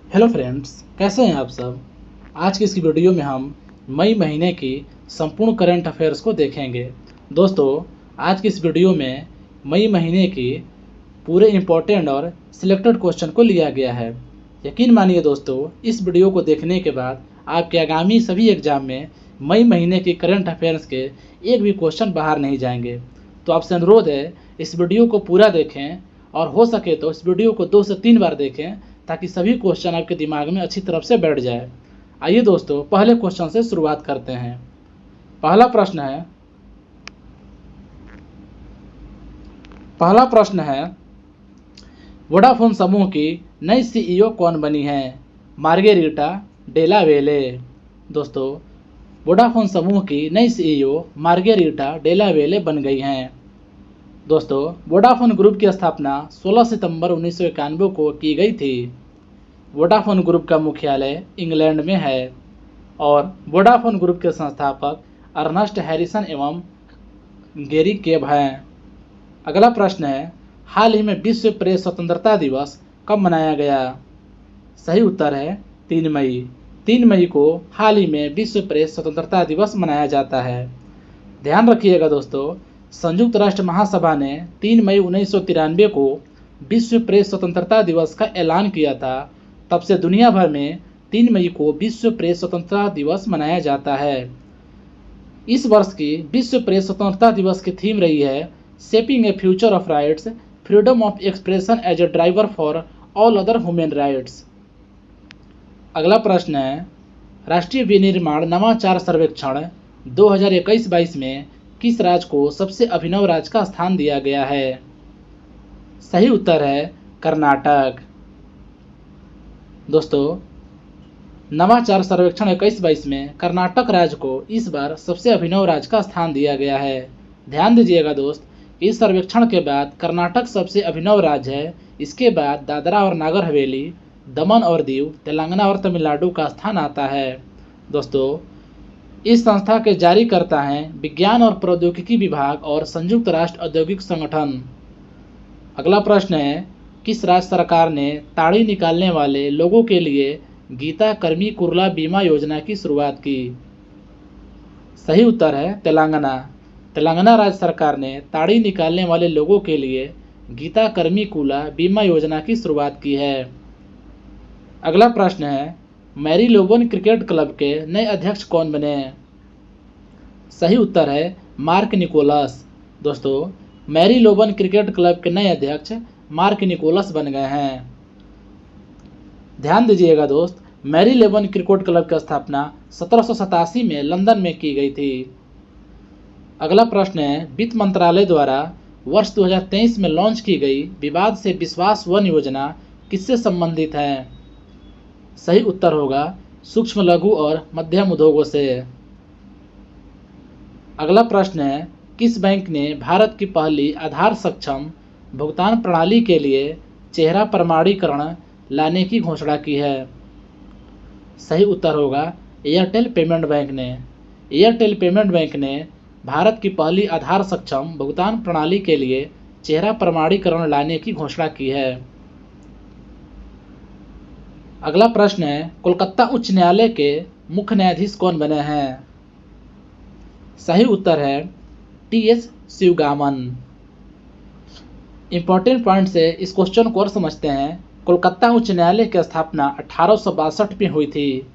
Hello friends, कैसे हैं आप सब। आज की इस वीडियो में हम मई महीने की संपूर्ण करंट अफेयर्स को देखेंगे। दोस्तों, आज की इस वीडियो में मई महीने की पूरे इम्पोर्टेंट और सिलेक्टेड क्वेश्चन को लिया गया है। यकीन मानिए दोस्तों, इस वीडियो को देखने के बाद आपके आगामी सभी एग्जाम में मई महीने की करंट अफेयर्स के एक भी क्वेश्चन बाहर नहीं जाएंगे। तो आपसे अनुरोध है, इस वीडियो को पूरा देखें और हो सके तो इस वीडियो को 2 से 3 बार देखें ताकि सभी क्वेश्चन आपके दिमाग में अच्छी तरह से बैठ जाए। आइए दोस्तों, पहले क्वेश्चन से शुरुआत करते हैं। पहला प्रश्न है वोडाफोन समूह की नई सीईओ कौन बनी है? मार्गेरिटा डेला वेले। दोस्तों, वोडाफोन समूह की नई सीईओ मार्गेरिटा डेला वेले बन गई हैं। दोस्तों, वोडाफोन ग्रुप की स्थापना 16 सितंबर 1991 को की गई थी। वोडाफोन ग्रुप का मुख्यालय इंग्लैंड में है और वोडाफोन ग्रुप के संस्थापक अर्नेस्ट हैरिसन एवं गेरी केब हैं। अगला प्रश्न है, हाल ही में विश्व प्रेस स्वतंत्रता दिवस कब मनाया गया? सही उत्तर है 3 मई। 3 मई को हाल ही में विश्व प्रेस स्वतंत्रता दिवस मनाया जाता है। ध्यान रखिएगा दोस्तों, संयुक्त राष्ट्र महासभा ने 3 मई 1993 को विश्व प्रेस स्वतंत्रता दिवस का ऐलान किया था। तब से दुनिया भर में 3 मई को विश्व प्रेस स्वतंत्रता दिवस मनाया जाता है। इस वर्ष की विश्व प्रेस स्वतंत्रता दिवस की थीम रही है shaping a future of rights, freedom of expression as a driver for all other human rights. अगला प्रश्न है, राष्ट्रीय विनिर्माण नवाचार सर्वेक्षण 2021-22 में किस राज्य को सबसे अभिनव राज्य का स्थान दिया गया है? सही उत्तर है कर्नाटक। दोस्तों, नवाचार सर्वेक्षण 21-22 में कर्नाटक राज्य को इस बार सबसे अभिनव राज्य का स्थान दिया गया है। ध्यान दीजिएगा दोस्त, इस सर्वेक्षण के बाद कर्नाटक सबसे अभिनव राज्य है। इसके बाद दादरा और नागर हवेली, दमन और दीव, तेलंगाना और तमिलनाडु का स्थान आता है। दोस्तों, इस संस्था के जारीकर्ता हैं विज्ञान और प्रौद्योगिकी विभाग और संयुक्त राष्ट्र औद्योगिक संगठन। अगला प्रश्न है, किस राज्य सरकार ने ताड़ी निकालने वाले लोगों के लिए गीता कर्मी कुर्ला बीमा योजना की शुरुआत की? सही उत्तर है तेलंगाना। तेलंगाना राज्य सरकार ने ताड़ी निकालने वाले लोगों के लिए गीता कर्मी कुला बीमा योजना की शुरुआत की है। अगला प्रश्न है, मैरीलोबन क्रिकेट क्लब के नए अध्यक्ष कौन बने? सही उत्तर है मार्क निकोलस। दोस्तों, मैरीलोबन क्रिकेट क्लब के नए अध्यक्ष मार्क निकोलस बन गए हैं। ध्यान दीजिएगा दोस्त, मैरीलोबन क्रिकेट क्लब की स्थापना 1787 में लंदन में की गई थी। अगला प्रश्न है, वित्त मंत्रालय द्वारा वर्ष 2023 में लॉन्च की गई विवाद से विश्वास 1 योजना किससे संबंधित है? सही उत्तर होगा सूक्ष्म लघु और मध्यम उद्योगों से। अगला प्रश्न है, किस बैंक ने भारत की पहली आधार सक्षम भुगतान प्रणाली के लिए चेहरा प्रमाणीकरण लाने की घोषणा की है? सही उत्तर होगा एयरटेल पेमेंट बैंक ने। एयरटेल पेमेंट बैंक ने भारत की पहली आधार सक्षम भुगतान प्रणाली के लिए चेहरा प्रमाणीकरण लाने की घोषणा की है। अगला प्रश्न है, कोलकाता उच्च न्यायालय के मुख्य न्यायाधीश कौन बने हैं? सही उत्तर है टी.एस. शिवगामन। इंपॉर्टेंट पॉइंट से इस क्वेश्चन को और समझते हैं। कोलकाता उच्च न्यायालय की स्थापना 1862 में हुई थी।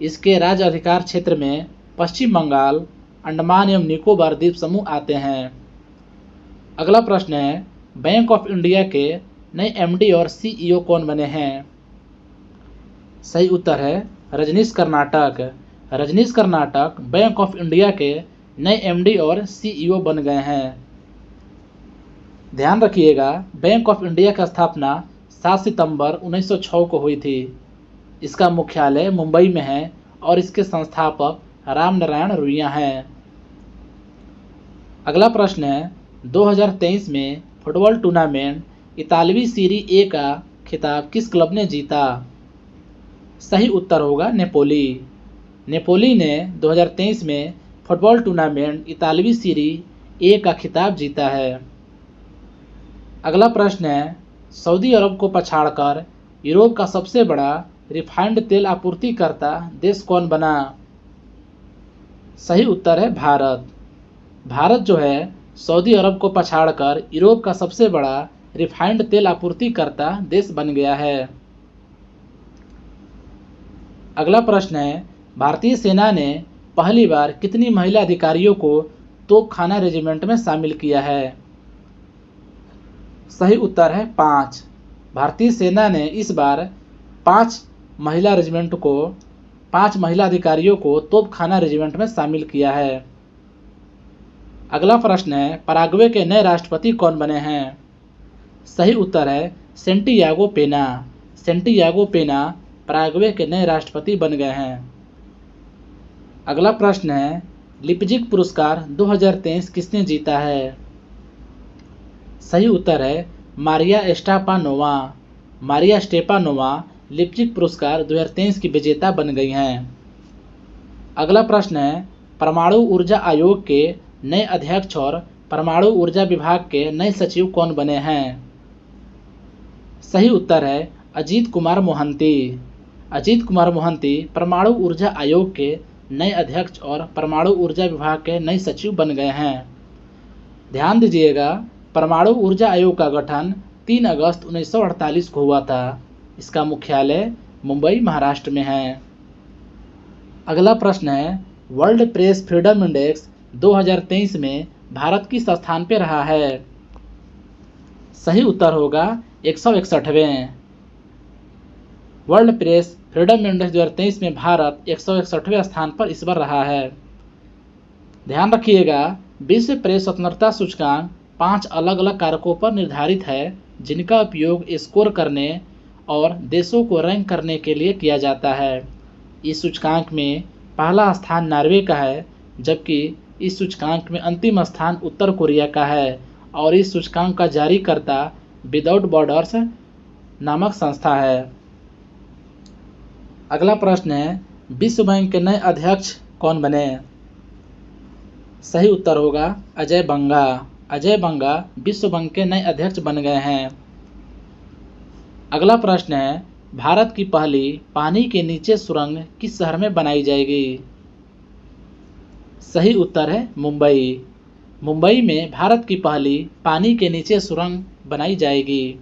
इसके राज्य अधिकार क्षेत्र में पश्चिम बंगाल, अंडमान एवं निकोबार द्वीप समूह आते हैं। अगला प्रश्न है, बैंक ऑफ इंडिया के नए एमडी और सीईओ कौन बने हैं? सही उत्तर है Rajneesh Karnatak. Rajneesh Karnatak Bank of India के नए एमडी और सीईओ बन गए हैं। ध्यान रखिएगा, बैंक ऑफ इंडिया की स्थापना 7 सितंबर 1906 को हुई थी। इसका मुख्यालय मुंबई में है और इसके संस्थापक राम नारायण रुइया हैं। अगला प्रश्न है, 2023 में फुटबॉल टूर्नामेंट इतालवी सीरी ए का खिताब किस क्लब ने जीता? सही उत्तर होगा नेपोली। नेपोली ने 2023 में फुटबॉल टूर्नामेंट इतालवी सीरी ए का खिताब जीता है। अगला प्रश्न है, सऊदी अरब को पछाड़कर यूरोप का सबसे बड़ा रिफाइंड तेल आपूर्तिकर्ता देश कौन बना? सही उत्तर है भारत। भारत जो है सऊदी अरब को पछाड़कर यूरोप का सबसे बड़ा रिफाइंड तेल आपूर्तिकर्ता देश बन गया है। अगला प्रश्न है, भारतीय सेना ने पहली बार कितनी महिला अधिकारियों को तोपखाना रेजिमेंट में शामिल किया है? सही उत्तर है 5। भारतीय सेना ने इस बार 5 महिला अधिकारियों को तोपखाना रेजिमेंट में शामिल किया है। अगला प्रश्न है, पराग्वे के नए राष्ट्रपति कौन बने हैं? सही उत्तर है सेंटियागो पेना। सेंटियागो पेना पराग्वे के नए राष्ट्रपति बन गए हैं। अगला प्रश्न है, लिपजिग पुरस्कार 2023 किसने जीता है? सही उत्तर है Maria Stepanova. Maria Stepanova Leipzig पुरस्कार 2023 की विजेता बन गई हैं। अगला प्रश्न है, परमाणु ऊर्जा आयोग के नए अध्यक्ष और परमाणु ऊर्जा विभाग के नए सचिव कौन बने हैं? सही उत्तर है अजीत कुमार मोहंती। अजीत कुमार मोहंती परमाणु ऊर्जा आयोग के नए अध्यक्ष और परमाणु ऊर्जा विभाग के नए सचिव बन गए हैं। ध्यान दीजिएगा, परमाणु ऊर्जा आयोग का गठन 3 अगस्त 1948 को हुआ था। इसका मुख्यालय मुंबई, महाराष्ट्र में है। अगला प्रश्न है, वर्ल्ड प्रेस फ्रीडम इंडेक्स 2023 में भारत किस स्थान पर रहा है? सही उत्तर होगा 161वें। वर्ल्ड प्रेस फ्रीडम इंडेक्स 2023 में भारत 161वें स्थान पर इस बार रहा है। ध्यान रखिएगा, विश्व प्रेस स्वतंत्रता सूचकांक 5 अलग अलग कारकों पर निर्धारित है, जिनका उपयोग स्कोर करने और देशों को रैंक करने के लिए किया जाता है। इस सूचकांक में पहला स्थान नॉर्वे का है, जबकि इस सूचकांक में अंतिम स्थान उत्तर कोरिया का है और इस सूचकांक का जारीकर्ता विदाउट बॉर्डर्स नामक संस्था है। अगला प्रश्न है, विश्व बैंक के नए अध्यक्ष कौन बने? सही उत्तर होगा अजय बंगा। अजय बंगा विश्व बैंक के नए अध्यक्ष बन गए हैं। अगला प्रश्न है, भारत की पहली पानी के नीचे सुरंग किस शहर में बनाई जाएगी? सही उत्तर है मुंबई। मुंबई में भारत की पहली पानी के नीचे सुरंग बनाई जाएगी।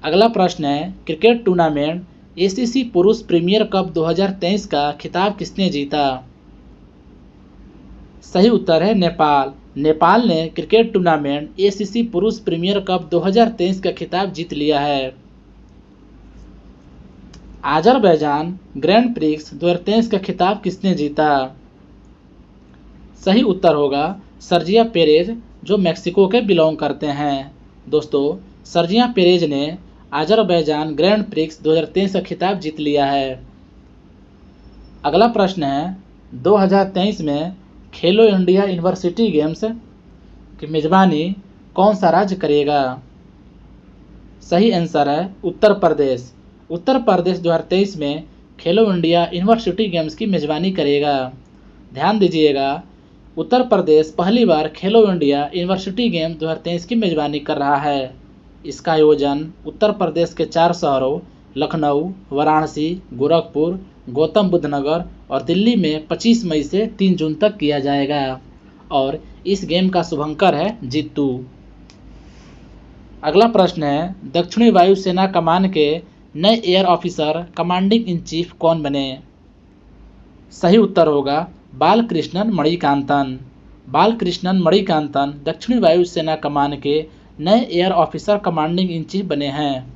अगला प्रश्न है, क्रिकेट टूर्नामेंट एसीसी पुरुष प्रीमियर कप 2023 का खिताब किसने जीता? सही उत्तर है नेपाल। नेपाल ने क्रिकेट टूर्नामेंट एसीसी पुरुष प्रीमियर कप 2023 का खिताब जीत लिया है। अजरबैजान ग्रैंड प्रिक्स 2023 का खिताब किसने जीता? सही उत्तर होगा सर्जिया पेरेज, जो मैक्सिको के बिलोंग करते हैं। दोस्तों, सर्जिया पेरेज ने अजरबैजान ग्रैंड प्रिक्स 2023 का खिताब जीत लिया है। अगला प्रश्न है, 2023 में खेलो इंडिया यूनिवर्सिटी गेम्स की मेजबानी कौन सा राज्य करेगा? सही आंसर है उत्तर प्रदेश। उत्तर प्रदेश 2023 में खेलो इंडिया यूनिवर्सिटी गेम्स की मेजबानी करेगा। ध्यान दीजिएगा, उत्तर प्रदेश पहली बार खेलो इंडिया यूनिवर्सिटी गेम्स 2023 की मेजबानी कर रहा है। इसका आयोजन उत्तर प्रदेश के 4 शहरों लखनऊ, वाराणसी, गोरखपुर, गौतम बुद्ध नगर और दिल्ली में 25 मई से 3 जून तक किया जाएगा और इस गेम का शुभंकर है जीतू। अगला प्रश्न है, दक्षिणी वायुसेना कमान के नए air officer commanding in chief कौन बने? सही उत्तर होगा बालकृष्णन मणिकांतन। बालकृष्णन मणिकांतन दक्षिणी वायुसेना कमान के नए air officer commanding in chief बने हैं।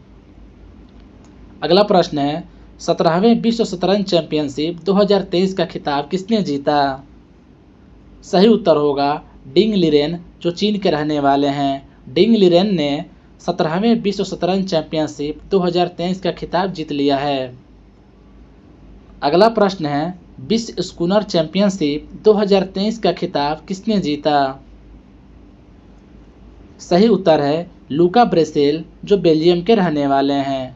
अगला प्रश्न है, 17वें विश्व शतरंज चैंपियनशिप 2023 का खिताब किसने जीता? सही उत्तर होगा डिंग लिरेन, जो चीन के रहने वाले हैं। डिंग लिरेन ने 17वें विश्व शतरंज चैंपियनशिप 2023 का खिताब जीत लिया है। अगला प्रश्न है, विश्व स्कूनर चैंपियनशिप 2023 का खिताब किसने जीता? सही उत्तर है लूका ब्रेसेल, जो बेल्जियम के रहने वाले हैं।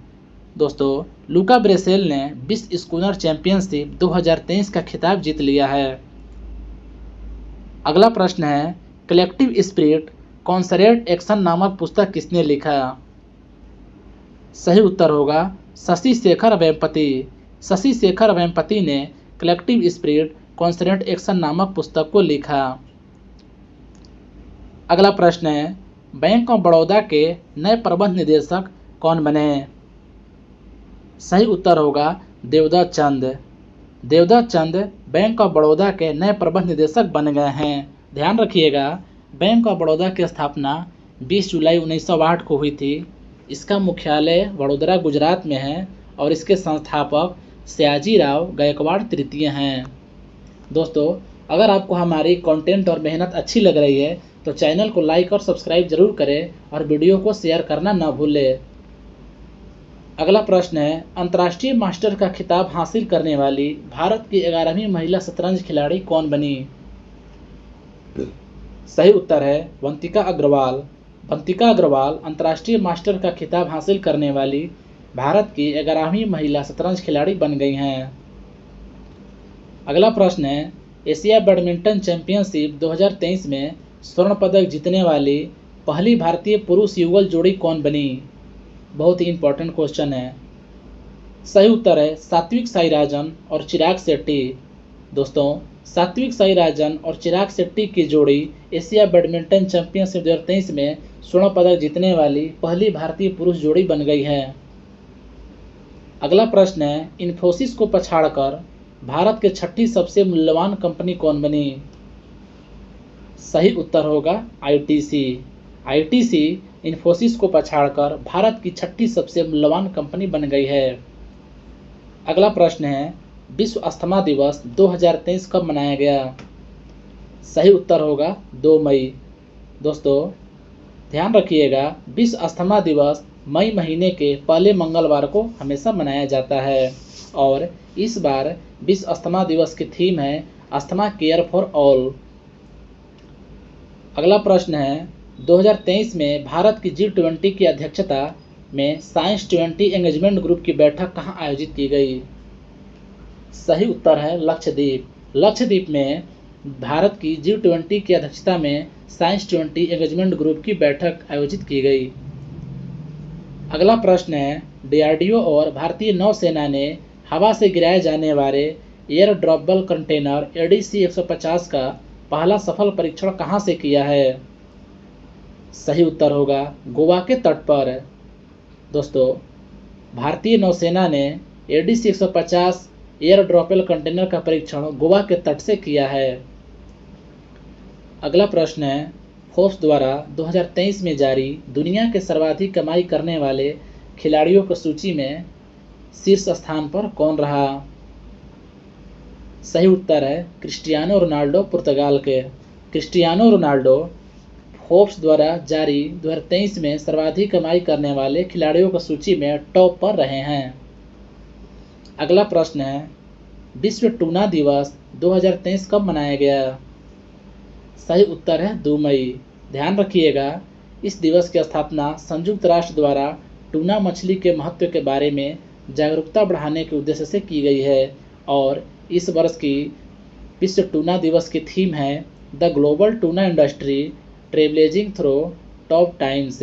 दोस्तों, लूका ब्रेसेल ने विश्व स्कूनर चैंपियनशिप 2023 का खिताब जीत लिया है। अगला प्रश्न है, कलेक्टिव स्पिरिट कॉन्सरेट एक्शन नामक पुस्तक किसने लिखा? सही उत्तर होगा शशि शेखर वेम्पति। शशि शेखर वेम्पति ने कलेक्टिव स्पिरिट कॉन्सरेंट एक्शन नामक पुस्तक को लिखा। अगला प्रश्न है, बैंक ऑफ बड़ौदा के नए प्रबंध निदेशक कौन बने? सही उत्तर होगा देवदत्त चंद। देवदत्त चंद बैंक ऑफ बड़ौदा के नए प्रबंध निदेशक बन गए हैं। ध्यान रखिएगा, बैंक ऑफ बड़ौदा की स्थापना 20 जुलाई 1908 को हुई थी। इसका मुख्यालय वडोदरा गुजरात में है और इसके संस्थापक सयाजीराव गायकवाड़ तृतीय हैं। दोस्तों, अगर आपको हमारी कंटेंट और मेहनत अच्छी लग रही है तो चैनल को लाइक और सब्सक्राइब जरूर करें और वीडियो को शेयर करना न भूलें। अगला प्रश्न है, अंतर्राष्ट्रीय मास्टर का खिताब हासिल करने वाली भारत की 11वीं महिला शतरंज खिलाड़ी कौन बनी? सही उत्तर है वंतिका अग्रवाल। वंतिका अग्रवाल अंतर्राष्ट्रीय मास्टर का खिताब हासिल करने वाली भारत की 11वीं महिला शतरंज खिलाड़ी बन गई हैं। अगला प्रश्न है, एशिया बैडमिंटन चैंपियनशिप 2023 में स्वर्ण पदक जीतने वाली पहली भारतीय पुरुष युगल जोड़ी कौन बनी? बहुत ही इंपॉर्टेंट क्वेश्चन है। सही उत्तर है सात्विक साईराजन और चिराग शेट्टी। दोस्तों, सात्विक साईराजन और चिराग शेट्टी की जोड़ी एशिया बैडमिंटन चैंपियनशिप 2023 में स्वर्ण पदक जीतने वाली पहली भारतीय पुरुष जोड़ी बन गई है। अगला प्रश्न है, इन्फोसिस को पछाड़कर भारत के छठी सबसे मूल्यवान कंपनी कौन बनी? सही उत्तर होगा आईटीसी। आईटीसी इन्फोसिस को पछाड़कर भारत की छठी सबसे मूल्यवान कंपनी बन गई है। अगला प्रश्न है, विश्व अस्थमा दिवस 2023 कब मनाया गया? सही उत्तर होगा 2 मई। दोस्तों, ध्यान रखिएगा, विश्व अस्थमा दिवस मई महीने के पहले मंगलवार को हमेशा मनाया जाता है और इस बार विश्व अस्थमा दिवस की थीम है अस्थमा केयर फॉर ऑल। अगला प्रश्न है, 2023 में भारत की G20 की अध्यक्षता में साइंस 20 एंगेजमेंट ग्रुप की बैठक कहाँ आयोजित की गई? सही उत्तर है लक्षद्वीप। लक्षद्वीप में भारत की G20 की अध्यक्षता में साइंस 20 एंगेजमेंट ग्रुप की बैठक आयोजित की गई। अगला प्रश्न है, डीआरडीओ और भारतीय नौसेना ने हवा से गिराए जाने वाले एयर ड्रॉपेबल कंटेनर ADC 150 का पहला सफल परीक्षण कहाँ से किया है? सही उत्तर होगा गोवा के तट पर। दोस्तों, भारतीय नौसेना ने ADC 150 एयर ड्रॉपेबल कंटेनर का परीक्षण गोवा के तट से किया है। अगला प्रश्न है, फोर्ब्स द्वारा 2023 में जारी दुनिया के सर्वाधिक कमाई करने वाले खिलाड़ियों की सूची में शीर्ष स्थान पर कौन रहा? सही उत्तर है क्रिस्टियानो रोनाल्डो पुर्तगाल के। क्रिस्टियानो रोनाल्डो फोर्ब्स द्वारा जारी 2023 में सर्वाधिक कमाई करने वाले खिलाड़ियों की सूची में टॉप पर रहे हैं। अगला प्रश्न है, विश्व टूना दिवस 2023 कब मनाया गया? सही उत्तर है 2 मई। ध्यान रखिएगा, इस दिवस की स्थापना संयुक्त राष्ट्र द्वारा टूना मछली के महत्व के बारे में जागरूकता बढ़ाने के उद्देश्य से की गई है और इस वर्ष की विश्व टूना दिवस की थीम है the global tuna industry travelling through top times.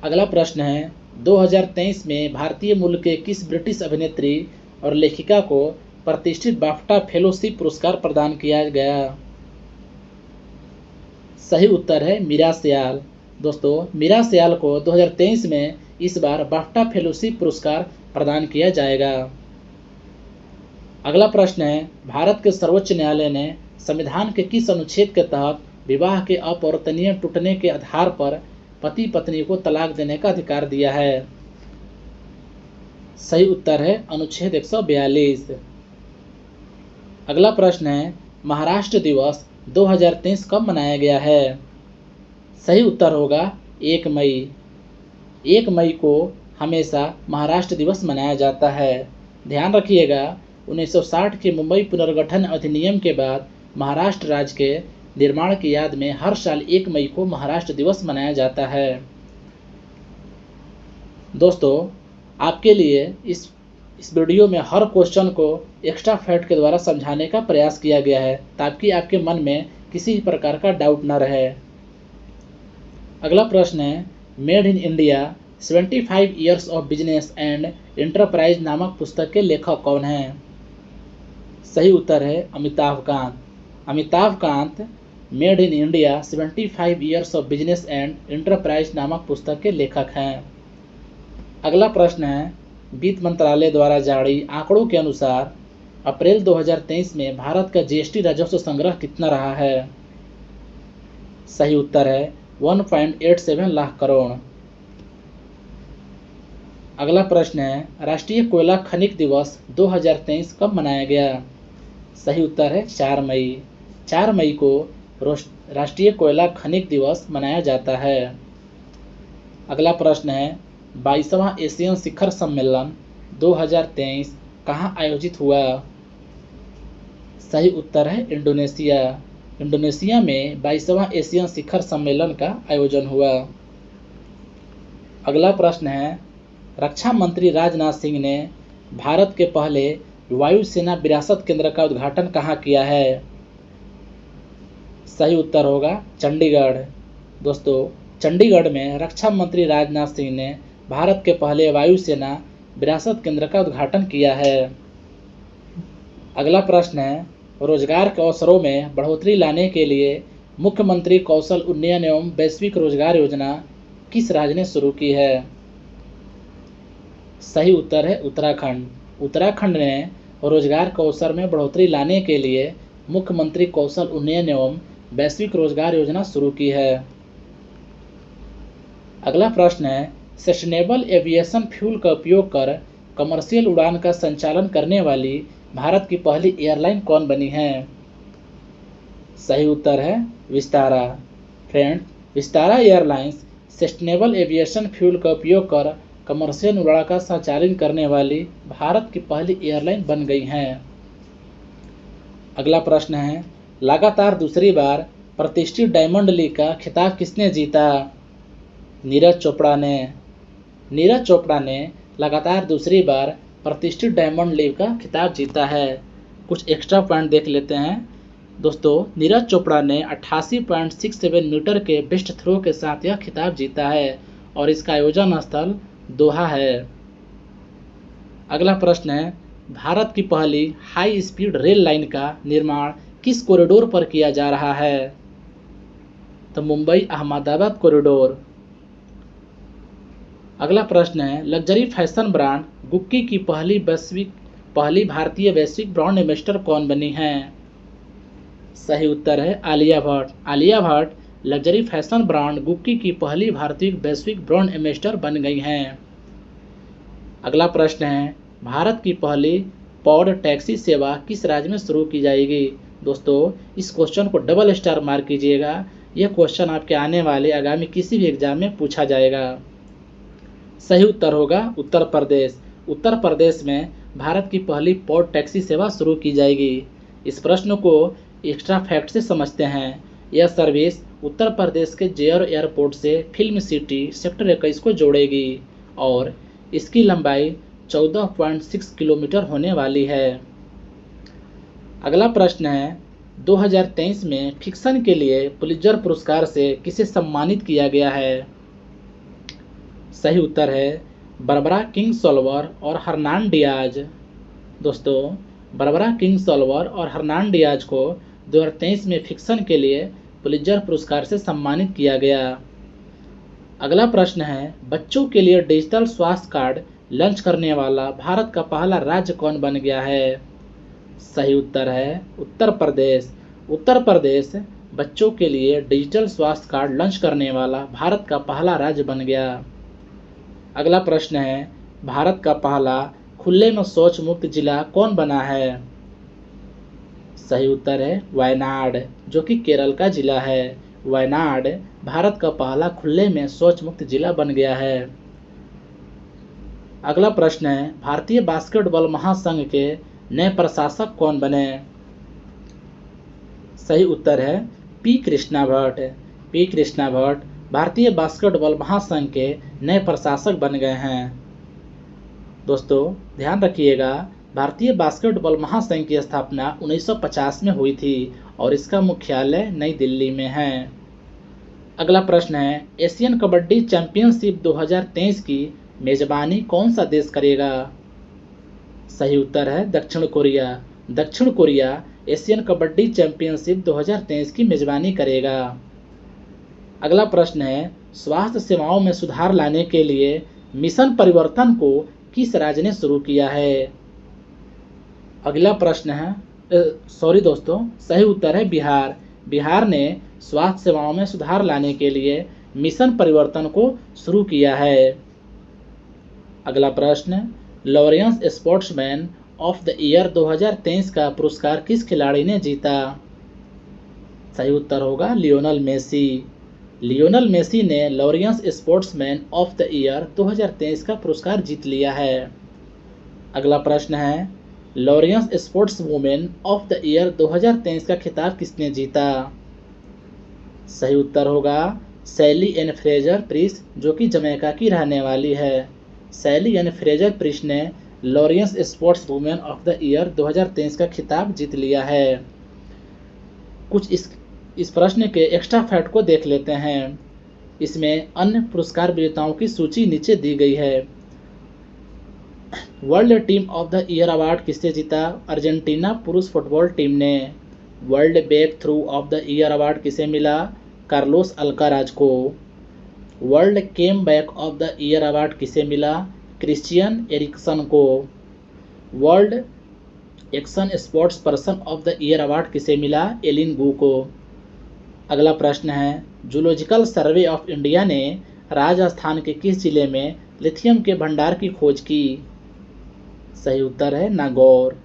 अगला प्रश्न है, 2023 में भारतीय मूल के किस ब्रिटिश अभिनेत्री और लेखिका को प्रतिष्ठित बाफ्टा फेलोशिप पुरस्कार प्रदान किया गया? सही उत्तर है मीरा सियाल। दोस्तों, मीरा सियाल को 2023 में इस बार बाफ्टा फेलोशिप पुरस्कार प्रदान किया जाएगा। अगला प्रश्न है, भारत के सर्वोच्च न्यायालय ने संविधान के किस अनुच्छेद के तहत विवाह के अपरिवर्तनीय टूटने के आधार पर पति पत्नी को तलाक देने का अधिकार दिया है? सही उत्तर है अनुच्छेद 142। अगला प्रश्न है, महाराष्ट्र दिवस 2023 कब मनाया गया है? सही उत्तर होगा 1 मई। 1 मई को हमेशा महाराष्ट्र दिवस मनाया जाता है। ध्यान रखिएगा, 1960 के मुंबई पुनर्गठन अधिनियम के बाद महाराष्ट्र राज्य के निर्माण की याद में हर साल 1 मई को महाराष्ट्र दिवस मनाया जाता है। दोस्तों, आपके लिए इस वीडियो में हर क्वेश्चन को एक्स्ट्रा फैक्ट के द्वारा समझाने का प्रयास किया गया है ताकि आपके मन में किसी प्रकार का डाउट न रहे। अगला प्रश्न है, made in India 75 years of business and enterprise नामक पुस्तक के लेखक कौन हैं? सही उत्तर है Amitabh Kant. Amitabh Kant made in India 75 years of business and enterprise नामक पुस्तक के लेखक हैं। अगला प्रश्न है, वित्त मंत्रालय द्वारा जारी आंकड़ों के अनुसार अप्रैल 2023 में भारत का जीएसटी राजस्व संग्रह कितना रहा है? सही उत्तर है 1.87 लाख करोड़। अगला प्रश्न है, राष्ट्रीय कोयला खनिक दिवस 2023 कब मनाया गया? सही उत्तर है 4 मई। 4 मई को राष्ट्रीय कोयला खनिक दिवस मनाया जाता है। अगला प्रश्न है, 22वां एशियन शिखर सम्मेलन 2023 कहाँ आयोजित हुआ? सही उत्तर है इंडोनेशिया। इंडोनेशिया में 22वां एशियन शिखर सम्मेलन का आयोजन हुआ। अगला प्रश्न है, रक्षा मंत्री राजनाथ सिंह ने भारत के पहले वायुसेना विरासत केंद्र का उद्घाटन कहाँ किया है? सही उत्तर होगा चंडीगढ़। दोस्तों, चंडीगढ़ में रक्षा मंत्री राजनाथ सिंह ने भारत के पहले वायुसेना विरासत केंद्र का उद्घाटन किया है। अगला प्रश्न है, रोजगार के अवसरों में बढ़ोतरी लाने के लिए मुख्यमंत्री कौशल उन्नयन एवं वैश्विक रोजगार योजना किस राज्य ने शुरू की है? सही उत्तर है उत्तराखंड। उत्तराखंड ने रोजगार के अवसर में बढ़ोतरी लाने के लिए मुख्यमंत्री कौशल उन्नयन एवं वैश्विक रोजगार योजना शुरू की है। अगला प्रश्न है, सस्टेनेबल एविएशन फ्यूल का उपयोग कर कमर्शियल उड़ान का संचालन करने वाली भारत की पहली एयरलाइन कौन बनी है? सही उत्तर है Vistara. Friend, Vistara airlines sustainable aviation fuel का उपयोग कर कमर्शियल उड़ान का संचालन करने वाली भारत की पहली एयरलाइन बन गई हैं। अगला प्रश्न है, लगातार दूसरी बार प्रतिष्ठित डायमंड लीग का खिताब किसने जीता? नीरज चोपड़ा ने। नीरज चोपड़ा ने लगातार दूसरी बार प्रतिष्ठित डायमंड लीग का खिताब जीता है। कुछ एक्स्ट्रा पॉइंट देख लेते हैं। दोस्तों, नीरज चोपड़ा ने 88.67 मीटर के बेस्ट थ्रो के साथ यह खिताब जीता है और इसका आयोजन स्थल दोहा है। अगला प्रश्न है, भारत की पहली हाई स्पीड रेल लाइन का निर्माण किस कॉरिडोर पर किया जा रहा है? तो मुंबई अहमदाबाद कॉरिडोर। अगला प्रश्न है, लग्जरी फैशन ब्रांड गुक्की की पहली भारतीय वैश्विक ब्रांड एम्बेसडर कौन बनी है? सही उत्तर है Alia Bhatt. Alia Bhatt luxury fashion brand Gucci की पहली भारतीय वैश्विक ब्रांड एम्बेसडर बन गई हैं। अगला प्रश्न है, भारत की पहली पॉड टैक्सी सेवा किस राज्य में शुरू की जाएगी? दोस्तों, इस क्वेश्चन को डबल स्टार मार्क कीजिएगा। यह क्वेश्चन आपके आने वाले आगामी किसी भी एग्जाम में पूछा जाएगा। सही उत्तर होगा उत्तर प्रदेश। उत्तर प्रदेश में भारत की पहली पॉड टैक्सी सेवा शुरू की जाएगी। इस प्रश्न को एक्स्ट्रा फैक्ट से समझते हैं। यह सर्विस उत्तर प्रदेश के जेयर एयरपोर्ट से फिल्म सिटी सेक्टर 21 को जोड़ेगी और इसकी लंबाई 14.6 किलोमीटर होने वाली है। अगला प्रश्न है, 2023 में फिक्शन के लिए पुलित्जर पुरस्कार से किसे सम्मानित किया गया है? सही उत्तर है बारबरा किंगसोल्वर और हर्नान डियाज। दोस्तों, बारबरा किंगसोल्वर और हर्नान डियाज को 2023 में फिक्शन के लिए पुलित्जर पुरस्कार से सम्मानित किया गया। अगला प्रश्न है, बच्चों के लिए डिजिटल स्वास्थ्य कार्ड लॉन्च करने वाला भारत का पहला राज्य कौन बन गया है? सही उत्तर है उत्तर प्रदेश। उत्तर प्रदेश बच्चों के लिए डिजिटल स्वास्थ्य कार्ड लॉन्च करने वाला भारत का पहला राज्य बन गया। अगला प्रश्न है, भारत का पहला खुले में शौच मुक्त जिला कौन बना है? सही उत्तर है वायनाड, जो कि केरल का जिला है। वायनाड भारत का पहला खुले में शौच मुक्त जिला बन गया है। अगला प्रश्न है, भारतीय बास्केटबॉल महासंघ के नए प्रशासक कौन बने? सही उत्तर है पी कृष्णा भट्ट। पी कृष्णा भट्ट भारतीय बास्केटबॉल महासंघ के नए प्रशासक बन गए हैं। दोस्तों, ध्यान रखिएगा, भारतीय बास्केटबॉल महासंघ की स्थापना 1950 में हुई थी और इसका मुख्यालय नई दिल्ली में है। अगला प्रश्न है, एशियन कबड्डी चैंपियनशिप 2023 की मेजबानी कौन सा देश करेगा? सही उत्तर है दक्षिण कोरिया। दक्षिण कोरिया एशियन कबड्डी चैंपियनशिप 2023 की मेजबानी करेगा। अगला प्रश्न है, स्वास्थ्य सेवाओं में सुधार लाने के लिए मिशन परिवर्तन को किस राज्य ने शुरू किया है? अगला प्रश्न है, सॉरी दोस्तों, सही उत्तर है बिहार। बिहार ने स्वास्थ्य सेवाओं में सुधार लाने के लिए मिशन परिवर्तन को शुरू किया है। अगला प्रश्न, Lawrence sportsman of the year 2023 का पुरस्कार किस खिलाड़ी ने जीता? सही उत्तर होगा लियोनल मेसी। लियोनल मेसी ने Lawrence sportsman of the year 2023 का पुरस्कार जीत लिया है। अगला प्रश्न है, Lawrence sports women of the year 2023 का खिताब किसने जीता? सही उत्तर होगा सैली एन फ्रेजर प्रिस, जो कि जमैका की रहने वाली है। सैली एन फ्रेजर प्रिस ने Lawrence sports women of the year 2023 का खिताब जीत लिया है। कुछ इस प्रश्न के एक्स्ट्रा फैक्ट को देख लेते हैं। इसमें अन्य पुरस्कार विजेताओं की सूची नीचे दी गई है। World team of the year award किससे जीता? अर्जेंटीना पुरुष फुटबॉल टीम ने। World back through of the year award किसे मिला? कार्लोस अल्काराज को। World came back of the year award किसे मिला? क्रिश्चियन एरिक्सन को। World action sports person of the year award किसे मिला? एलिन गू को। अगला प्रश्न है, जूलॉजिकल सर्वे ऑफ इंडिया ने राजस्थान के किस जिले में लिथियम के भंडार की खोज की? सही उत्तर है नागौर।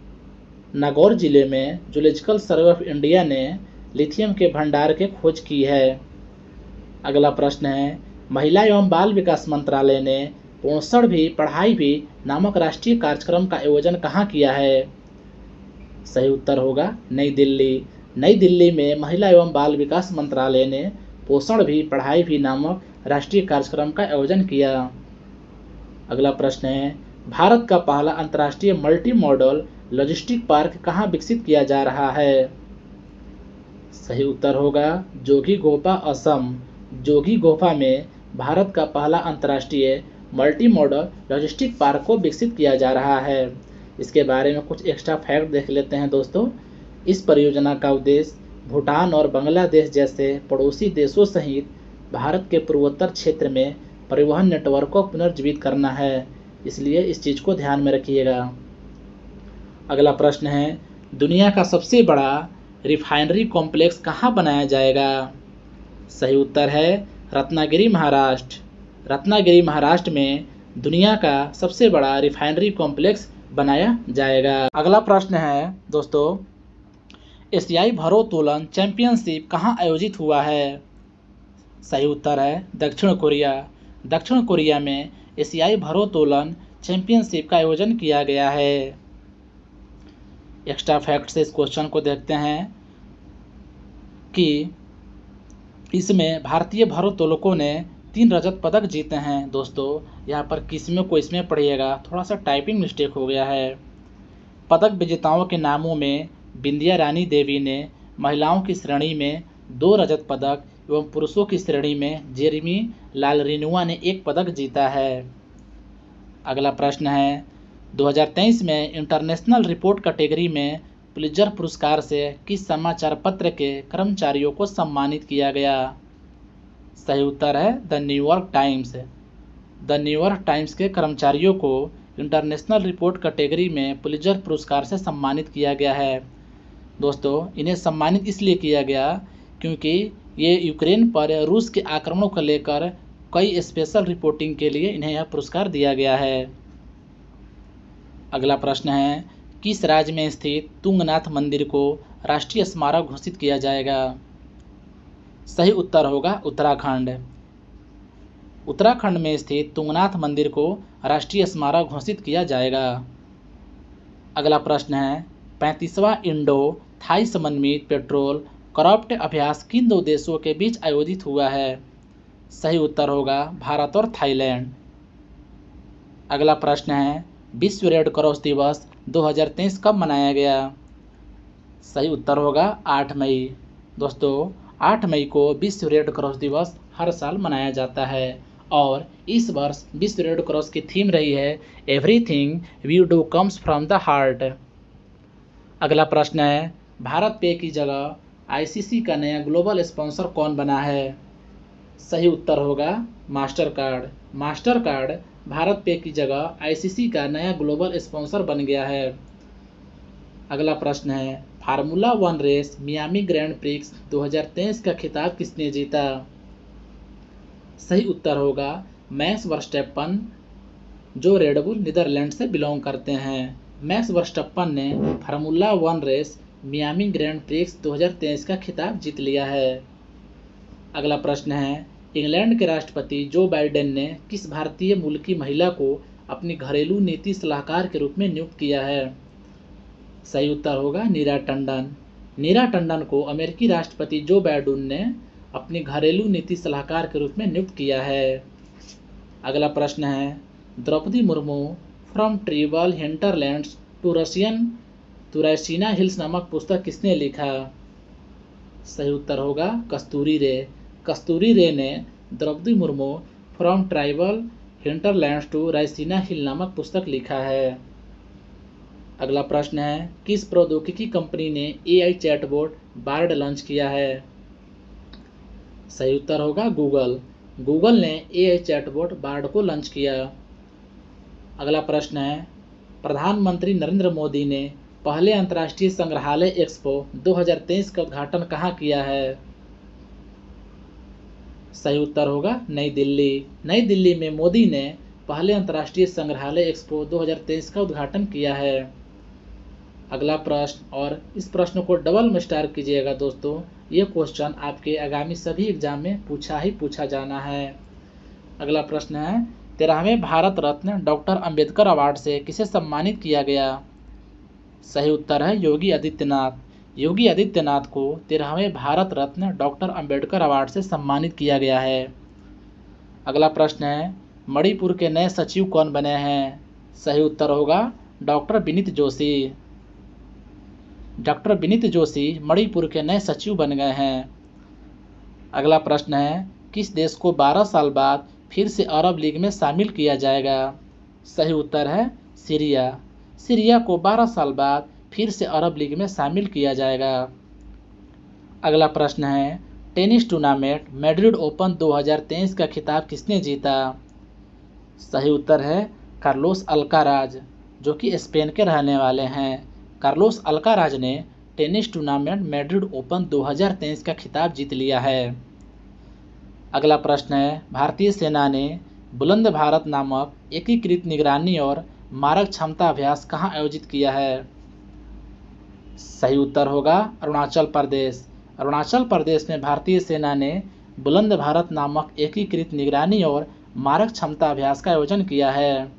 नागौर जिले में जूलॉजिकल सर्वे ऑफ इंडिया ने लिथियम के भंडार की खोज की है। अगला प्रश्न है, महिला एवं बाल विकास मंत्रालय ने पोषण भी पढ़ाई भी नामक राष्ट्रीय कार्यक्रम का आयोजन कहाँ किया है? सही उत्तर होगा नई दिल्ली। नई दिल्ली में महिला एवं बाल विकास मंत्रालय ने पोषण भी पढ़ाई भी नामक राष्ट्रीय कार्यक्रम का आयोजन किया। अगला प्रश्न है, भारत का पहला अंतर्राष्ट्रीय मल्टी मॉडल लॉजिस्टिक पार्क कहाँ विकसित किया जा रहा है? सही उत्तर होगा जोगीघोपा, असम। जोगीघोपा में भारत का पहला अंतर्राष्ट्रीय मल्टी मॉडल लॉजिस्टिक पार्क को विकसित किया जा रहा है। इसके बारे में कुछ एक्स्ट्रा फैक्ट देख लेते हैं दोस्तों। इस परियोजना का उद्देश्य भूटान और बांग्लादेश जैसे पड़ोसी देशों सहित भारत के पूर्वोत्तर क्षेत्र में परिवहन नेटवर्क को पुनर्जीवित करना है, इसलिए इस चीज़ को ध्यान में रखिएगा। अगला प्रश्न है, दुनिया का सबसे बड़ा रिफाइनरी कॉम्प्लेक्स कहाँ बनाया जाएगा? सही उत्तर है रत्नागिरी, महाराष्ट्र। रत्नागिरी, महाराष्ट्र में दुनिया का सबसे बड़ा रिफाइनरी कॉम्प्लेक्स बनाया जाएगा। अगला प्रश्न है दोस्तों, एशियाई भारोत्तोलन चैंपियनशिप कहाँ आयोजित हुआ है? सही उत्तर है दक्षिण कोरिया। दक्षिण कोरिया में एशियाई भारोत्तोलन चैंपियनशिप का आयोजन किया गया है। एक्स्ट्रा फैक्ट से इस क्वेश्चन को देखते हैं कि इसमें भारतीय भारोत्तोलकों ने 3 रजत पदक जीते हैं। दोस्तों यहाँ पर किस्मों को इसमें पढ़िएगा, थोड़ा सा टाइपिंग मिस्टेक हो गया है। पदक विजेताओं के नामों में बिंदिया रानी देवी ने महिलाओं की श्रेणी में 2 रजत पदक एवं पुरुषों की श्रेणी में जेरेमी लालरिनुआ ने 1 पदक जीता है। अगला प्रश्न है, 2023 में इंटरनेशनल रिपोर्ट कैटेगरी में पुलित्जर पुरस्कार से किस समाचार पत्र के कर्मचारियों को सम्मानित किया गया? सही उत्तर है the New York times. The New York times के कर्मचारियों को इंटरनेशनल रिपोर्ट कैटेगरी में पुलित्जर पुरस्कार से सम्मानित किया गया है। दोस्तों इन्हें सम्मानित इसलिए किया गया क्योंकि ये यूक्रेन पर रूस के आक्रमणों को लेकर कई स्पेशल रिपोर्टिंग के लिए इन्हें यह पुरस्कार दिया गया है। अगला प्रश्न है, किस राज्य में स्थित तुंगनाथ मंदिर को राष्ट्रीय स्मारक घोषित किया जाएगा? सही उत्तर होगा उत्तराखंड। उत्तराखंड में स्थित तुंगनाथ मंदिर को राष्ट्रीय स्मारक घोषित किया जाएगा। अगला प्रश्न है, 35वां इंडो थाई समन्वित पेट्रोल करॉप्ट अभ्यास किन 2 देशों के बीच आयोजित हुआ है? सही उत्तर होगा भारत और थाईलैंड। अगला प्रश्न है, विश्व रेड क्रॉस दिवस 2023 कब मनाया गया? सही उत्तर होगा 8 मई। दोस्तों 8 मई को विश्व रेड क्रॉस दिवस हर साल मनाया जाता है और इस वर्ष विश्व रेड क्रॉस की थीम रही है everything we do comes from the heart. अगला प्रश्न है, भारत पे की जगह आईसीसी का नया ग्लोबल स्पॉन्सर कौन बना है? सही उत्तर होगा master card. Master card Bharat पे की जगह आईसीसी का नया ग्लोबल स्पॉन्सर बन गया है। अगला प्रश्न है, formula 1 race Miami Grand Prix 2023 का खिताब किसने जीता? सही उत्तर होगा मैक्स वर्स्टैपन, जो रेडबुल नीदरलैंड से बिलोंग करते हैं। मैक्स वर्स्टैपन ने formula 1 race Miami Grand Prix 2023 का खिताब जीत लिया है। अगला प्रश्न है, इंग्लैंड के राष्ट्रपति जो बाइडेन ने किस भारतीय मूल की महिला को अपनी घरेलू नीति सलाहकार के रूप में नियुक्त किया है? सही उत्तर होगा नीरा टंडन। नीरा टंडन को अमेरिकी राष्ट्रपति जो बाइडेन ने अपनी घरेलू नीति सलाहकार के रूप में नियुक्त किया है। अगला प्रश्न है, Draupadi Murmu from tribal hinterlands to Raisina hills नामक पुस्तक किसने लिखा? सही उत्तर होगा कस्तूरी रे। कस्तूरी रे ने Draupadi Murmu from tribal hinterlands to Raisina hill नामक पुस्तक लिखा है। अगला प्रश्न है, किस प्रौद्योगिकी कंपनी ने एआई चैटबॉट बार्ड लॉन्च किया है? सही उत्तर होगा गूगल। गूगल ने एआई चैटबॉट बार्ड को लॉन्च किया। अगला प्रश्न है, प्रधानमंत्री नरेंद्र मोदी ने पहले अंतर्राष्ट्रीय संग्रहालय एक्सपो 2023 का उद्घाटन कहाँ किया है? सही उत्तर होगा नई दिल्ली। नई दिल्ली में मोदी ने पहले अंतर्राष्ट्रीय संग्रहालय एक्सपो 2023 का उद्घाटन किया है। अगला प्रश्न, और इस प्रश्न को डबल में स्टार कीजिएगा दोस्तों, ये क्वेश्चन आपके आगामी सभी एग्जाम में पूछा जाना है। अगला प्रश्न है, 13वें भारत रत्न डॉक्टर अंबेडकर अवार्ड से किसे सम्मानित किया गया? सही उत्तर है योगी आदित्यनाथ। योगी आदित्यनाथ को 13वें भारत रत्न डॉक्टर अंबेडकर अवार्ड से सम्मानित किया गया है। अगला प्रश्न है, मणिपुर के नए सचिव कौन बने हैं? सही उत्तर होगा डॉक्टर विनीत जोशी। डॉक्टर विनीत जोशी मणिपुर के नए सचिव बन गए हैं। अगला प्रश्न है, किस देश को 12 साल बाद फिर से अरब लीग में शामिल किया जाएगा? सही उत्तर है सीरिया। सीरिया को 12 साल बाद फिर से अरब लीग में शामिल किया जाएगा। अगला प्रश्न है, टेनिस टूर्नामेंट मैड्रिड ओपन 2023 का खिताब किसने जीता? सही उत्तर है कार्लोस अल्काराज, जो कि स्पेन के रहने वाले हैं। कार्लोस अल्काराज ने टेनिस टूर्नामेंट मैड्रिड ओपन 2023 का खिताब जीत लिया है। अगला प्रश्न है, भारतीय सेना ने बुलंद भारत नामक एकीकृत निगरानी और मारक क्षमता अभ्यास कहाँ आयोजित किया है? सही उत्तर होगा अरुणाचल प्रदेश। अरुणाचल प्रदेश में भारतीय सेना ने बुलंद भारत नामक एकीकृत निगरानी और मारक क्षमता अभ्यास का आयोजन किया है।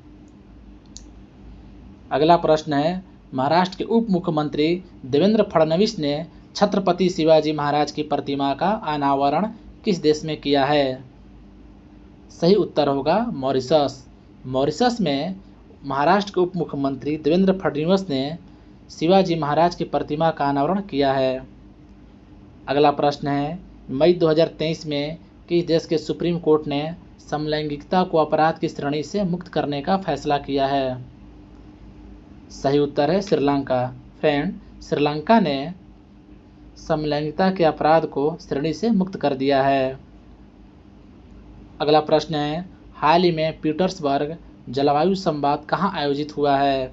अगला प्रश्न है, महाराष्ट्र के उप मुख्यमंत्री देवेंद्र फडणवीस ने छत्रपति शिवाजी महाराज की प्रतिमा का अनावरण किस देश में किया है? सही उत्तर होगा मॉरिशस। मॉरिशस में महाराष्ट्र के उप मुख्यमंत्री देवेंद्र फडणवीस ने शिवाजी महाराज की प्रतिमा का अनावरण किया है। अगला प्रश्न है, मई 2023 में किस देश के सुप्रीम कोर्ट ने समलैंगिकता को अपराध की श्रेणी से मुक्त करने का फैसला किया है? सही उत्तर है श्रीलंका। फ्रेंड, श्रीलंका ने समलैंगिकता के अपराध को श्रेणी से मुक्त कर दिया है। अगला प्रश्न है, हाल ही में पीटर्सबर्ग जलवायु संवाद कहाँ आयोजित हुआ है?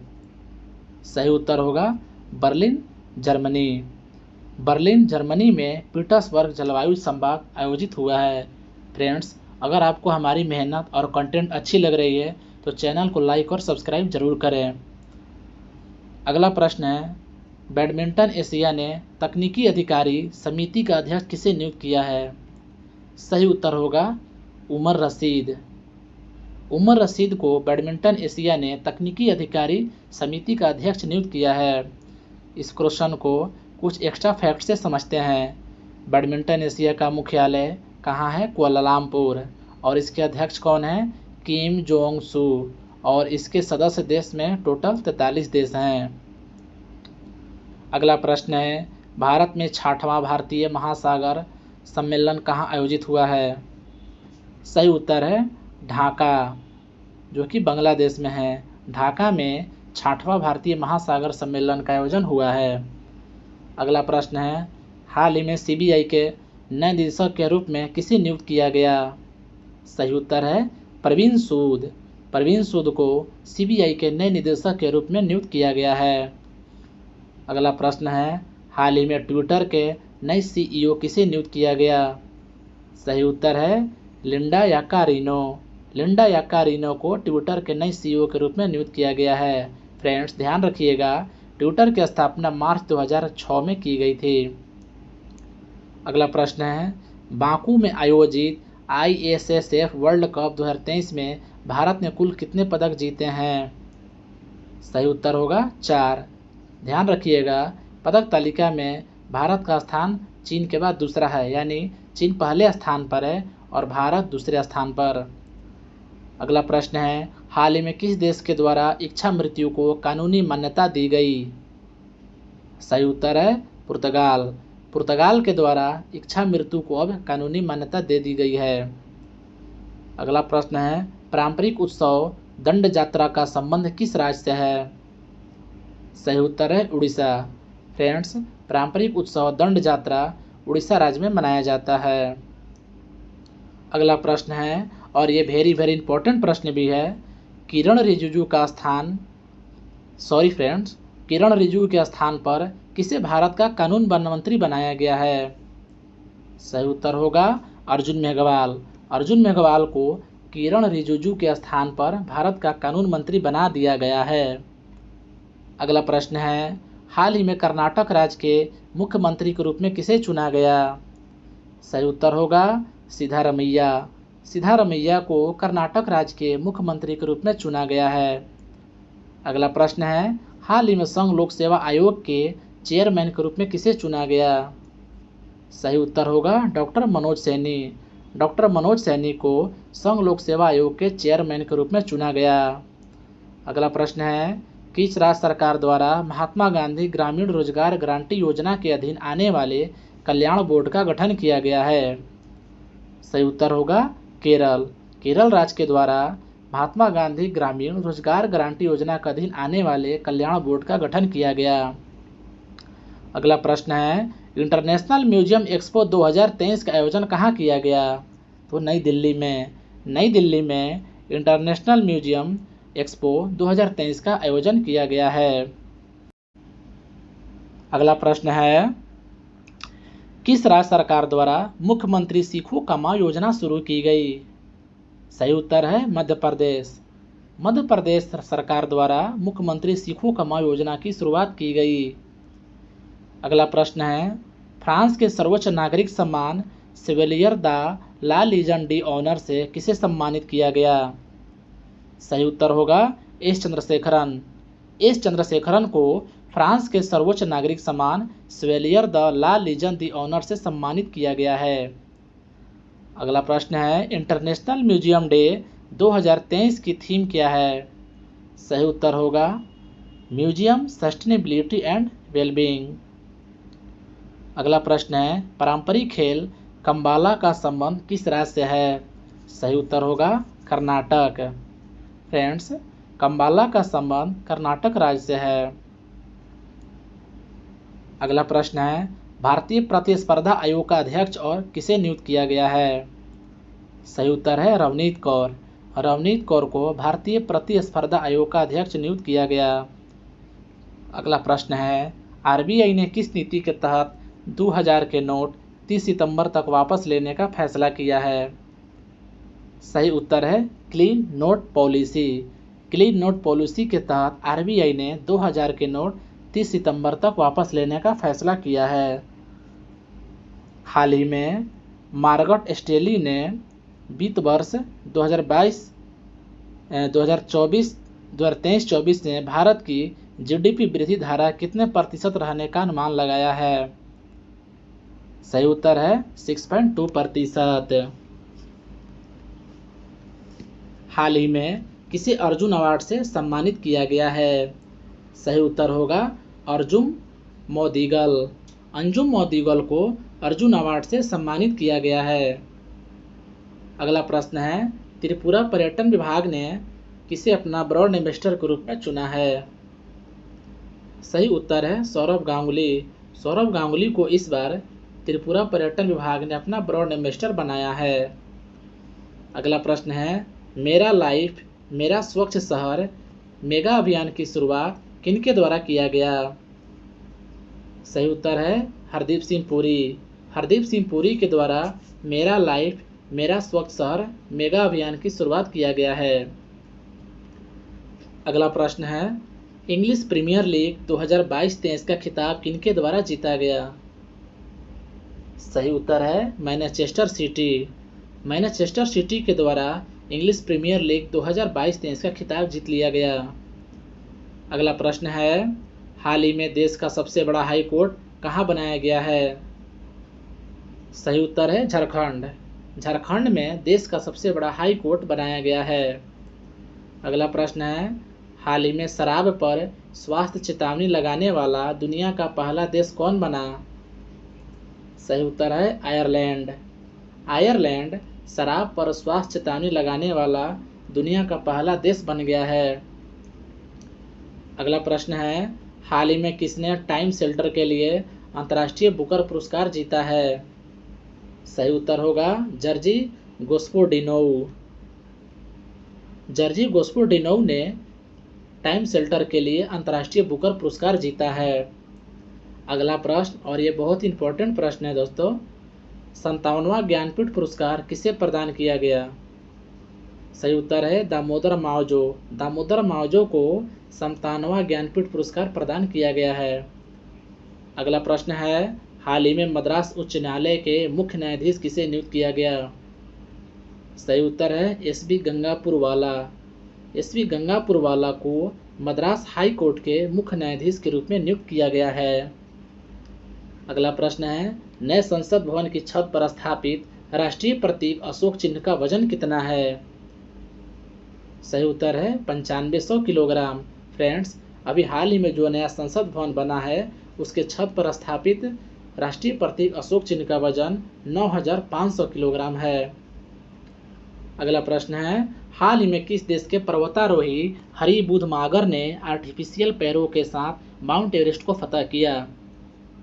सही उत्तर होगा बर्लिन, जर्मनी। बर्लिन, जर्मनी में पीटर्सबर्ग जलवायु संवाद आयोजित हुआ है। फ्रेंड्स, अगर आपको हमारी मेहनत और कंटेंट अच्छी लग रही है तो चैनल को लाइक और सब्सक्राइब जरूर करें। अगला प्रश्न है, बैडमिंटन एशिया ने तकनीकी अधिकारी समिति का अध्यक्ष किसे नियुक्त किया है? सही उत्तर होगा उमर रशीद। उमर रशीद को बैडमिंटन एशिया ने तकनीकी अधिकारी समिति का अध्यक्ष नियुक्त किया है। इस क्वेश्चन को कुछ एक्स्ट्रा फैक्ट से समझते हैं। बैडमिंटन एशिया का मुख्यालय कहाँ है? कुआलालंपुर। और इसके अध्यक्ष कौन है? किम जोंग सू। और इसके सदस्य देश में टोटल 43 देश हैं। अगला प्रश्न है, भारत में 6वां भारतीय महासागर सम्मेलन कहाँ आयोजित हुआ है? सही उत्तर है ढाका, जो कि बांग्लादेश में है। ढाका में 66वां भारतीय महासागर सम्मेलन का आयोजन हुआ है। अगला प्रश्न है, हाल ही में सीबीआई के नए निदेशक के रूप में किसे नियुक्त किया गया? सही उत्तर है प्रवीण सूद। प्रवीण सूद को सीबीआई के नए निदेशक के रूप में नियुक्त किया गया है। अगला प्रश्न है, हाल ही में ट्विटर के नए सीईओ किसे नियुक्त किया गया? सही उत्तर है लिंडा याकारिनो। लिंडा याकारिनो को ट्विटर के नए सीईओ के रूप में नियुक्त किया गया है। फ्रेंड्स, ध्यान रखिएगा, ट्विटर की स्थापना मार्च 2006 में की गई थी। अगला प्रश्न है, बाकू में आयोजित ISSF वर्ल्ड कप 2023 में भारत ने कुल कितने पदक जीते हैं? सही उत्तर होगा 4। ध्यान रखिएगा, पदक तालिका में भारत का स्थान चीन के बाद दूसरा है, यानी चीन पहले स्थान पर है और भारत दूसरे स्थान पर। अगला प्रश्न है, हाल ही में किस देश के द्वारा इच्छा मृत्यु को कानूनी मान्यता दी गई? सही उत्तर है पुर्तगाल। पुर्तगाल के द्वारा इच्छा मृत्यु को अब कानूनी मान्यता दे दी गई है। अगला प्रश्न है, पारंपरिक उत्सव दंड यात्रा का संबंध किस राज्य से है? सही उत्तर है उड़ीसा। फ्रेंड्स, पारंपरिक उत्सव दंड यात्रा उड़ीसा राज्य में मनाया जाता है। अगला प्रश्न है, और ये वेरी वेरी इंपॉर्टेंट प्रश्न भी है, किरण रिजिजू के स्थान पर किसे भारत का कानून मंत्री बनाया गया है? सही उत्तर होगा अर्जुन मेघवाल। अर्जुन मेघवाल को किरण रिजिजू के स्थान पर भारत का कानून मंत्री बना दिया गया है। अगला प्रश्न है, हाल ही में कर्नाटक राज्य के मुख्यमंत्री के रूप में किसे चुना गया? सही उत्तर होगा सिद्धारमैया। सिद्धारमैया को कर्नाटक राज्य के मुख्यमंत्री के रूप में चुना गया है। अगला प्रश्न है, हाल ही में संघ लोक सेवा आयोग के चेयरमैन के रूप में किसे चुना गया? सही उत्तर होगा डॉक्टर मनोज सैनी। डॉक्टर मनोज सैनी को संघ लोक सेवा आयोग के चेयरमैन के रूप में चुना गया। अगला प्रश्न है, किस राज्य सरकार द्वारा महात्मा गांधी ग्रामीण रोजगार गारंटी योजना के अधीन आने वाले कल्याण बोर्ड का गठन किया गया है? सही उत्तर होगा केरल। केरल राज्य के द्वारा महात्मा गांधी ग्रामीण रोजगार गारंटी योजना के अधीन आने वाले कल्याण बोर्ड का गठन किया गया। अगला प्रश्न है, इंटरनेशनल म्यूजियम एक्सपो 2023 का आयोजन कहाँ किया गया? तो नई दिल्ली में। नई दिल्ली में इंटरनेशनल म्यूजियम एक्सपो 2023 का आयोजन किया गया है। अगला प्रश्न है, किस राज्य सरकार द्वारा मुख्यमंत्री सीखो कमाओ योजना शुरू की गई? सही उत्तर है मध्य प्रदेश। मध्य प्रदेश सरकार द्वारा मुख्यमंत्री सीखो कमाओ योजना की शुरुआत की गई। अगला प्रश्न है, फ्रांस के सर्वोच्च नागरिक सम्मान Chevalier de la Legion d'Honneur से किसे सम्मानित किया गया? सही उत्तर होगा एस चंद्रशेखरन। एस चंद्रशेखरन को फ्रांस के सर्वोच्च नागरिक सम्मान Chevalier de la Legion d'Honneur से सम्मानित किया गया है। अगला प्रश्न है, इंटरनेशनल म्यूजियम डे 2023 की थीम क्या है? सही उत्तर होगा म्यूजियम सस्टेनेबिलिटी एंड वेलबींग। अगला प्रश्न है, पारंपरिक खेल कंबाला का संबंध किस राज्य से है? सही उत्तर होगा कर्नाटक। फ्रेंड्स, कंबाला का संबंध कर्नाटक राज्य से है। अगला प्रश्न है, भारतीय प्रतिस्पर्धा आयोग का अध्यक्ष और किसे नियुक्त किया गया है? सही उत्तर है रवनीत कौर। रवनीत कौर को भारतीय प्रतिस्पर्धा आयोग का अध्यक्ष नियुक्त किया गया। अगला प्रश्न है, आरबीआई ने किस नीति के तहत 2000 के नोट 30 सितंबर तक वापस लेने का फैसला किया है? सही उत्तर है clean note policy. Clean note policy के तहत आरबीआई ने 2000 के नोट 30 सितंबर तक वापस लेने का फैसला किया है। हाल ही में मार्गरेट एस्टेली ने वित्त वर्ष 2023-24 में भारत की जीडीपी वृद्धि धारा कितने प्रतिशत रहने का अनुमान लगाया है? सही उत्तर है 6.2%। हाल ही में किसे अर्जुन अवार्ड से सम्मानित किया गया है? सही उत्तर होगा अर्जुन मौदिगल। अंजुम मौदिगल को अर्जुन अवार्ड से सम्मानित किया गया है? अगला प्रश्न है, त्रिपुरा पर्यटन विभाग ने किसे अपना ब्रॉड एम्बेसडर के रूप में चुना है? सही उत्तर है सौरभ गांगुली। सौरभ गांगुली को इस बार त्रिपुरा पर्यटन विभाग ने अपना ब्रॉड एम्बेसडर बनाया है। अगला प्रश्न है, मेरा लाइफ मेरा स्वच्छ शहर मेगा अभियान की शुरुआत किनके द्वारा किया गया? सही उत्तर है हरदीप सिंह पुरी। हरदीप सिंह पुरी के द्वारा मेरा लाइफ मेरा स्वच्छ शहर मेगा अभियान की शुरुआत किया गया है। अगला प्रश्न है, इंग्लिश प्रीमियर लीग 2022-23 का खिताब किनके द्वारा जीता गया? सही उत्तर है मैनचेस्टर सिटी। मैनचेस्टर सिटी के द्वारा इंग्लिश प्रीमियर लीग 2022-23 का खिताब जीत लिया गया। अगला प्रश्न है, हाल ही में देश का सबसे बड़ा हाई कोर्ट कहाँ बनाया गया है? सही उत्तर है झारखंड। झारखंड में देश का सबसे बड़ा हाई कोर्ट बनाया गया है। अगला प्रश्न है, हाल ही में शराब पर स्वास्थ्य चेतावनी लगाने वाला दुनिया का पहला देश कौन बना? सही उत्तर है आयरलैंड। आयरलैंड शराब पर स्वास्थ्य चेतावनी लगाने वाला दुनिया का पहला देश बन गया है। अगला प्रश्न है, हाल ही में किसने टाइम शेल्टर के लिए अंतर्राष्ट्रीय बुकर पुरस्कार जीता है? सही उत्तर होगा जर्जी गोस्पोडिनोव। जर्जी गोस्पोडिनोव ने टाइम शेल्टर के लिए अंतर्राष्ट्रीय बुकर पुरस्कार जीता है। अगला प्रश्न, और ये बहुत इंपॉर्टेंट प्रश्न है दोस्तों, 57वां ज्ञानपीठ पुरस्कार किसे प्रदान किया गया? सही उत्तर है दामोदर मावजो। दामोदर मावजो को 57वां ज्ञानपीठ पुरस्कार प्रदान किया गया है। अगला प्रश्न है, हाल ही में मद्रास उच्च न्यायालय के मुख्य न्यायाधीश किसे नियुक्त किया गया? सही उत्तर है एसबी गंगापुरवाला। एसबी गंगापुरवाला को मद्रास हाई कोर्ट के मुख्य न्यायाधीश के रूप में नियुक्त किया गया है। अगला प्रश्न है, नए संसद भवन की छत पर स्थापित राष्ट्रीय प्रतीक अशोक चिन्ह का वजन कितना है? सही उत्तर है 9500 किलोग्राम। फ्रेंड्स, अभी हाल ही में जो नया संसद भवन बना है उसके छत पर स्थापित राष्ट्रीय प्रतीक अशोक चिन्ह का वजन 9500 किलोग्राम है। अगला प्रश्न है, हाल ही में किस देश के पर्वतारोही हरि बुधमागर ने आर्टिफिशियल पैरों के साथ माउंट एवरेस्ट को फतह किया?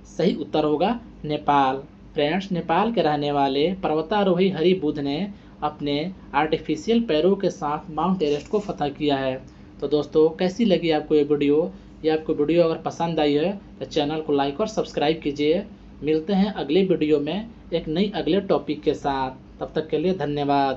सही उत्तर होगा नेपाल। फ्रेंड्स, नेपाल के रहने वाले पर्वतारोही हरि बुध ने अपने आर्टिफिशियल पैरों के साथ माउंट एवरेस्ट को फतह किया है। तो दोस्तों, कैसी लगी आपको ये वीडियो? ये आपको वीडियो अगर पसंद आई है तो चैनल को लाइक और सब्सक्राइब कीजिए। मिलते हैं अगले वीडियो में एक नई अगले टॉपिक के साथ। तब तक के लिए धन्यवाद।